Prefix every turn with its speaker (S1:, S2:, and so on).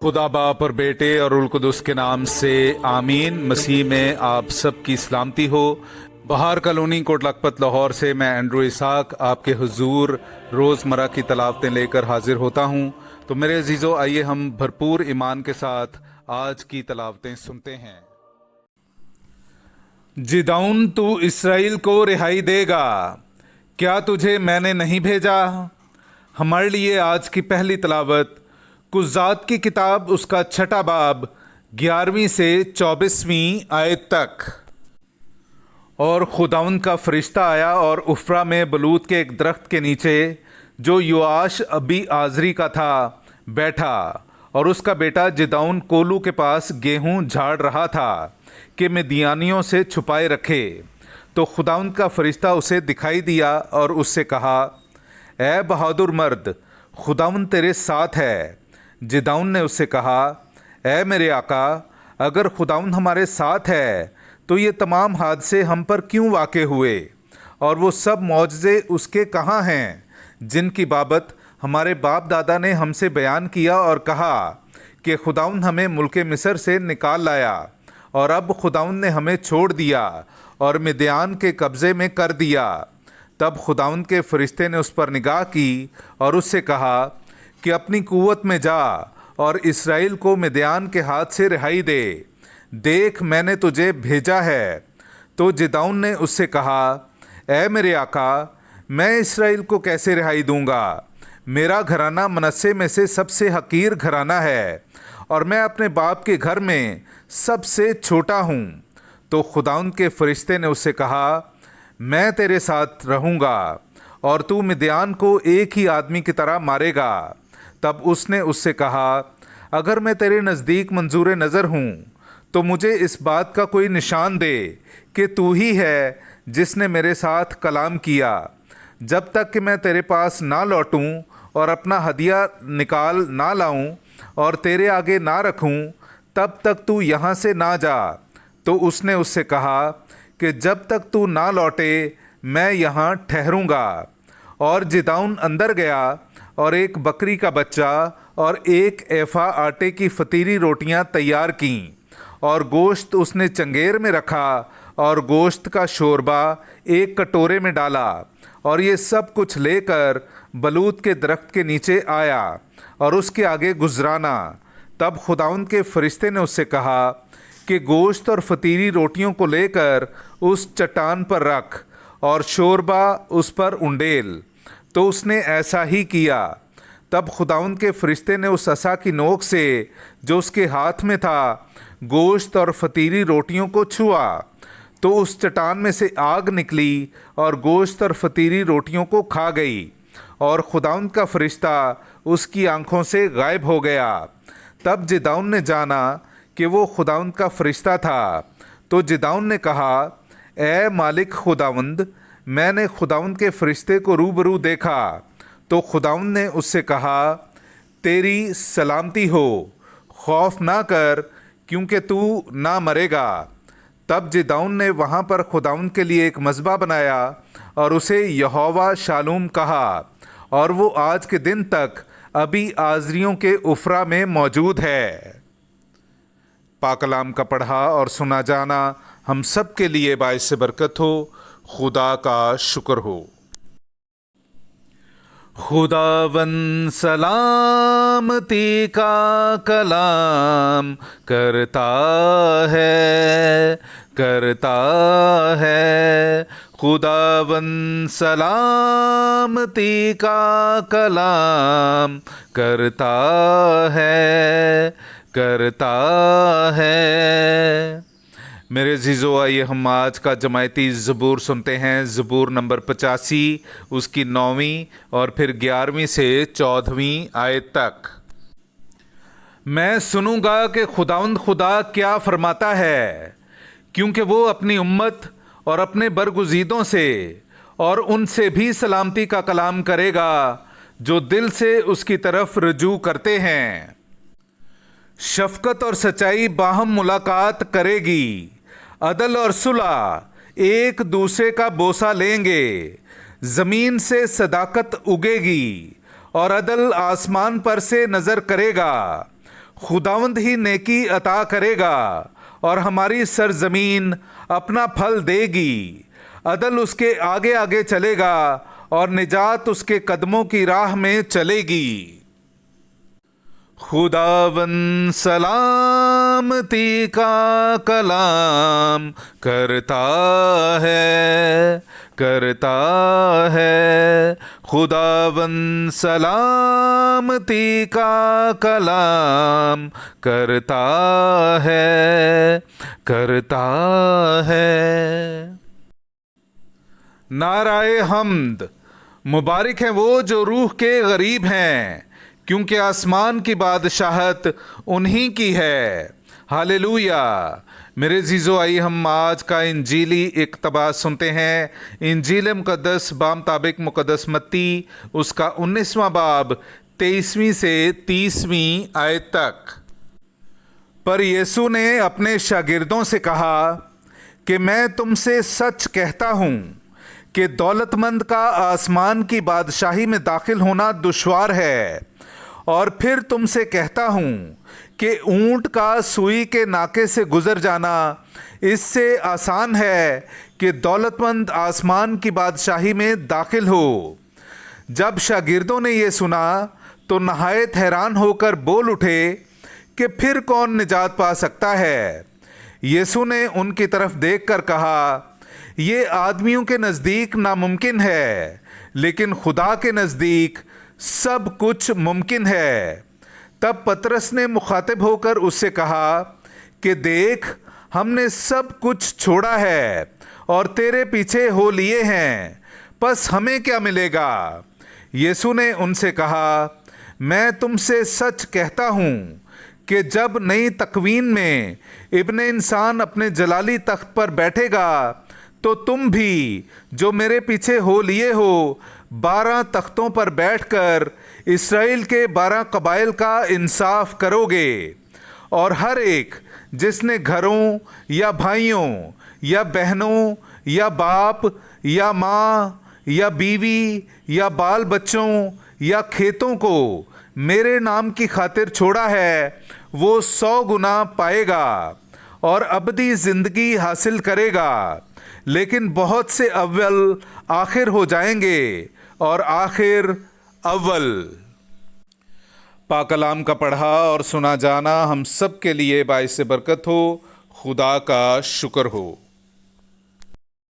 S1: खुदा बाप और बेटे और उल कुदस के नाम से आमीन। मसीह में आप सब की सलामती हो। बहार कॉलोनी कोट लखपत लाहौर से मैं एंड्रू इसाक आपके हुजूर रोज़मर्रा की तलावतें लेकर हाजिर होता हूँ। तो मेरे अजीज़ों, आइए हम भरपूर ईमान के साथ आज की तलावतें सुनते हैं। जिदौन, तू इसराइल को रिहाई देगा, क्या तुझे मैंने नहीं भेजा। हमारे लिए आज की पहली तलावत कुज़ात की किताब उसका छठा बाब 11वीं से 24वीं आयत तक। और खुदाउन का फरिश्ता आया और उफ्रा में बलूत के एक दरख्त के नीचे जो योआश अबी आजरी का था बैठा, और उसका बेटा जिदौन कोलू के पास गेहूं झाड़ रहा था कि मिद्यानियों से छुपाए रखे। तो खुदाउन का फरिश्ता उसे दिखाई दिया और उससे कहा, ए बहादुर मर्द, खुदाउन तेरे साथ है। जिदौन ने उससे कहा, ए मेरे आका, अगर खुदाउन हमारे साथ है तो ये तमाम हादसे हम पर क्यों वाक़े हुए, और वो सब मौजज़े उसके कहाँ हैं जिनकी बाबत हमारे बाप दादा ने हमसे बयान किया और कहा कि खुदाउन हमें मुल्क मिस्र से निकाल लाया, और अब खुदाउन ने हमें छोड़ दिया और मिद्यान के कब्ज़े में कर दिया। तब खुदाउन के फरिश्ते ने उस पर निगाह की और उससे कहा कि अपनी कुव्वत में जा और इसराइल को मिद्यान के हाथ से रिहाई दे। देख, मैंने तुझे भेजा है। तो जिदौन ने उससे कहा, ए मेरे आका, मैं इसराइल को कैसे रिहाई दूंगा। मेरा घराना मनस्से में से सबसे हकीर घराना है, और मैं अपने बाप के घर में सबसे छोटा हूँ। तो खुदाउन के फरिश्ते ने उससे कहा, मैं तेरे साथ रहूँगा और तू मिद्यान को एक ही आदमी की तरह मारेगा। तब उसने उससे कहा, अगर मैं तेरे नज़दीक मंजूर नज़र हूँ तो मुझे इस बात का कोई निशान दे कि तू ही है जिसने मेरे साथ कलाम किया। जब तक कि मैं तेरे पास ना लौटूं और अपना हदिया निकाल ना लाऊं और तेरे आगे ना रखूं, तब तक तू यहाँ से ना जा। तो उसने उससे कहा कि जब तक तू ना लौटे मैं यहाँ ठहरूंगा। और जिदौन अंदर गया और एक बकरी का बच्चा और एक एफा आटे की फतीरी रोटियां तैयार कीं, और गोश्त उसने चंगेर में रखा और गोश्त का शोरबा एक कटोरे में डाला, और ये सब कुछ लेकर बलूत के दरख्त के नीचे आया और उसके आगे गुजराना। तब खुदाउन के फरिश्ते ने उससे कहा कि गोश्त और फतीरी रोटियों को लेकर उस चट्टान पर रख और शोरबा उस पर उंडेल। तो उसने ऐसा ही किया। तब खुदाउन के फरिश्ते ने उस असा की नोक से जो उसके हाथ में था गोश्त और फतीरी रोटियों को छुआ, तो उस चट्टान में से आग निकली और गोश्त और फतीरी रोटियों को खा गई, और खुदाउन का फरिश्ता उसकी आंखों से गायब हो गया। तब जिदौन ने जाना कि वो खुदाउन का फरिश्ता था। तो जिदौन ने कहा, ए मालिक खुदावंद, मैंने खुदाउन के फरिश्ते को रूबरू देखा। तो खुदाउन ने उससे कहा, तेरी सलामती हो, खौफ ना कर, क्योंकि तू ना मरेगा। तब जिदौन ने वहाँ पर खुदाउन के लिए एक मज़बा बनाया और उसे यहोवा शालूम कहा, और वो आज के दिन तक अभी आजरियों के उफ्रा में मौजूद है। पाकलाम का पढ़ा और सुना जाना हम सब के लिए बाइस बरकत हो। खुदा का शुक्र हो। खुदावन सलामती का कलाम करता है। खुदावन सलामती का कलाम करता है। मेरे अज़ीज़ों, आइए हम आज का जमायती ज़बूर सुनते हैं। ज़बूर नंबर 85, उसकी 9वीं और फिर 11वीं से 14वीं आयत तक। मैं सुनूंगा कि खुदावंद खुदा क्या फरमाता है, क्योंकि वो अपनी उम्मत और अपने बरगुज़ीदों से और उनसे भी सलामती का कलाम करेगा जो दिल से उसकी तरफ रजू करते हैं। शफ़क़त और सच्चाई बाहम मुलाकात करेगी, अदल और सुलह एक दूसरे का बोसा लेंगे। ज़मीन से सदाकत उगेगी और अदल आसमान पर से नज़र करेगा। खुदावंद ही नेकी अता करेगा और हमारी सरजमीन अपना फल देगी। अदल उसके आगे आगे चलेगा और निजात उसके कदमों की राह में चलेगी। खुदावंद सलामती का कलाम करता है। खुदावंद सलामती का कलाम करता है। नाराए हम्द, मुबारक है वो जो रूह के गरीब हैं, क्योंकि आसमान की बादशाहत उन्हीं की है। हालेलुया। मेरे जीजो, आइए हम आज का इंजीली इक़्तिबास सुनते हैं। इंजील मुक़द्दस बामुताबिक मुक़द्दस मत्ती उसका 19वां बाब 23वीं से 30वीं आयत तक। पर यीशु ने अपने शागिर्दों से कहा कि मैं तुमसे सच कहता हूँ कि दौलतमंद का आसमान की बादशाही में दाखिल होना दुश्वार है। और फिर तुमसे कहता हूँ कि ऊंट का सुई के नाके से गुजर जाना इससे आसान है कि दौलतमंद आसमान की बादशाही में दाखिल हो। जब शागिर्दों ने ये सुना तो नहायत हैरान होकर बोल उठे कि फिर कौन निजात पा सकता है। यीशु ने उनकी तरफ देखकर कहा, ये आदमियों के नज़दीक नामुमकिन है, लेकिन खुदा के नज़दीक सब कुछ मुमकिन है। तब पतरस ने मुखातिब होकर उससे कहा कि देख, हमने सब कुछ छोड़ा है और तेरे पीछे हो लिए हैं, बस हमें क्या मिलेगा? यीशु ने उनसे कहा, मैं तुमसे सच कहता हूँ कि जब नई तकवीन में इब्ने इंसान अपने जलाली तख्त पर बैठेगा तो तुम भी जो मेरे पीछे हो लिए हो 12 तख्तों पर बैठकर इस्राएल के 12 कबाइल का इंसाफ करोगे। और हर एक जिसने घरों या भाइयों या बहनों या बाप या माँ या बीवी या बाल बच्चों या खेतों को मेरे नाम की खातिर छोड़ा है, वो 100 गुना पाएगा और अबदी ज़िंदगी हासिल करेगा। लेकिन बहुत से अव्वल आखिर हो जाएंगे और आखिर अव्वल। पाक कलाम का पढ़ा और सुना जाना हम सब के लिए बाइस बरकत हो। खुदा का शुक्र हो।